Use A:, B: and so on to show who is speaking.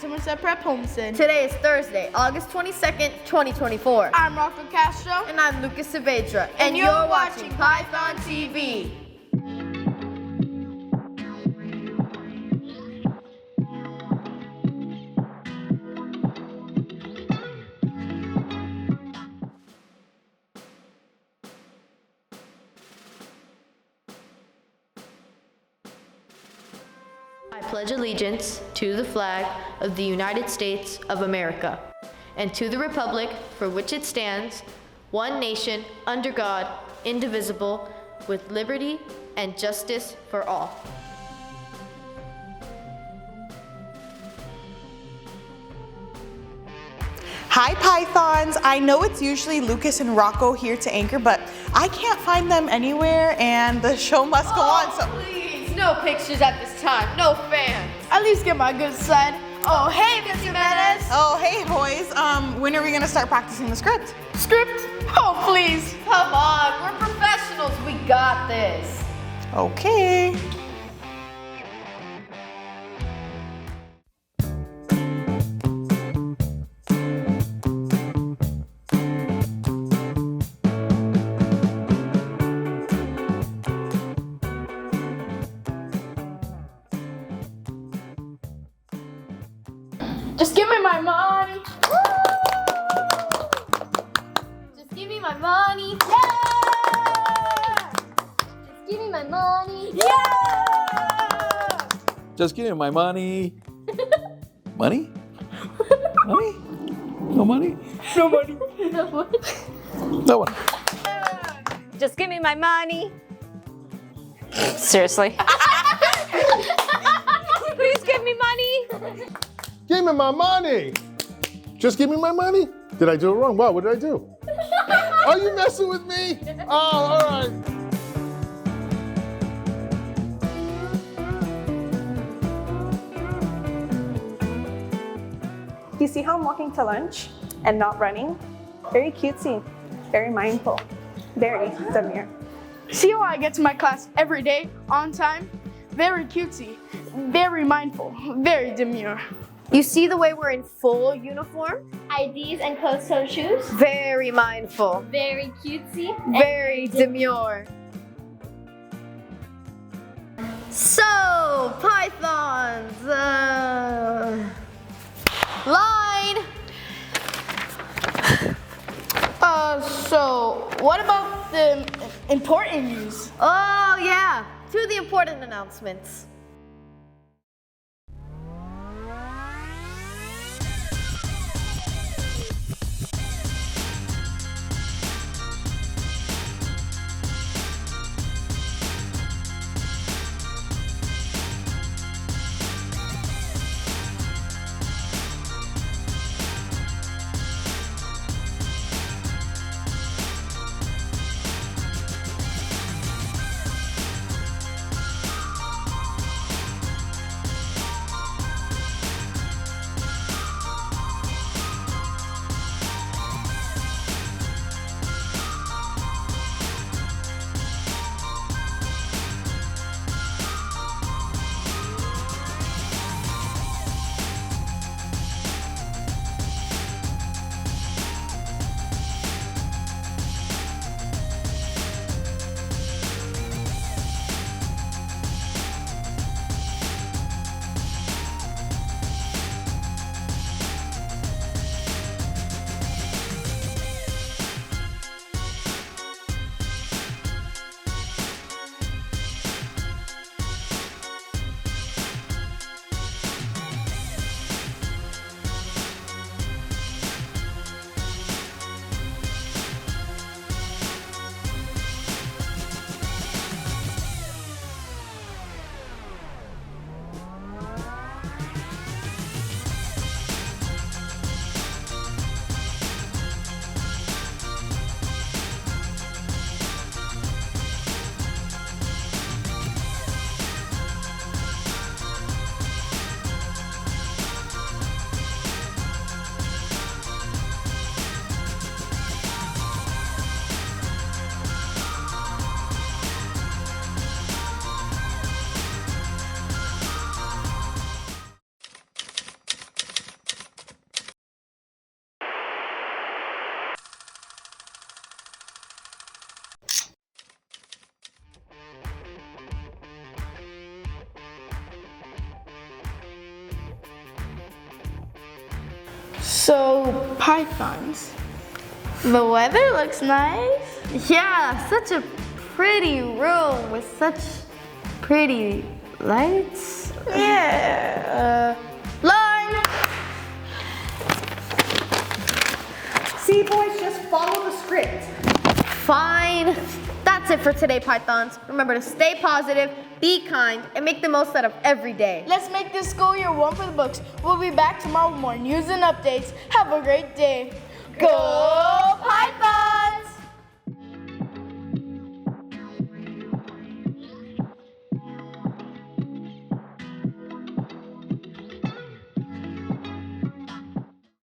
A: Somerset Prep Homestead.
B: Today is Thursday, August 22nd, 2024.
A: I'm Rocco Castro.
B: And I'm Lucas Saavedra. And you're watching Python TV. I pledge allegiance to the flag of the United States of America and to the republic for which it stands, one nation, under God, indivisible, with liberty and justice for all.
C: Hi Pythons! I know it's usually Lucas and Rocco here to anchor, but I can't find them anywhere and the show must go on. So
B: Please, no pictures at this time, no fans.
A: At least get my good side. Oh, hey, Miss Jimenez.
C: oh hey boys, when are we gonna start practicing the script?
A: Script? Oh, please.
B: Come on, we're professionals, we got this.
C: Okay.
A: Just give me my money.
B: Just give me my money.
A: Yeah!
B: Just give me my money.
A: Yeah!
D: Just give me my money. Money? Money? No money?
A: No money.
D: No one.
E: Just give me my money. Seriously. Please give me money.
F: Give me my money. Just give me my money. Did I do it wrong? Wow, what did I do? Are you messing with me? Oh, all right.
G: You see how I'm walking to lunch and not running? Very cutesy, very mindful, very demure.
A: See how I get to my class every day, on time? Very cutesy, very mindful, very demure.
B: You see the way we're in full uniform?
H: IDs and closed-toed shoes.
B: Very mindful,
H: Very cutesy.
B: very demure. So, Pythons, line.
A: So what about the important news?
B: Oh yeah, to the important announcements.
A: So, pythons. The weather looks nice.
B: Yeah, such a pretty room with such pretty lights.
A: Yeah. Line.
C: See, boys, just follow the script.
B: Fine. That's it for today, Pythons. Remember to stay positive, be kind, and make the most out of every day.
A: Let's make this school year one for the books. We'll be back tomorrow with more news and updates. Have a great day. Go Python!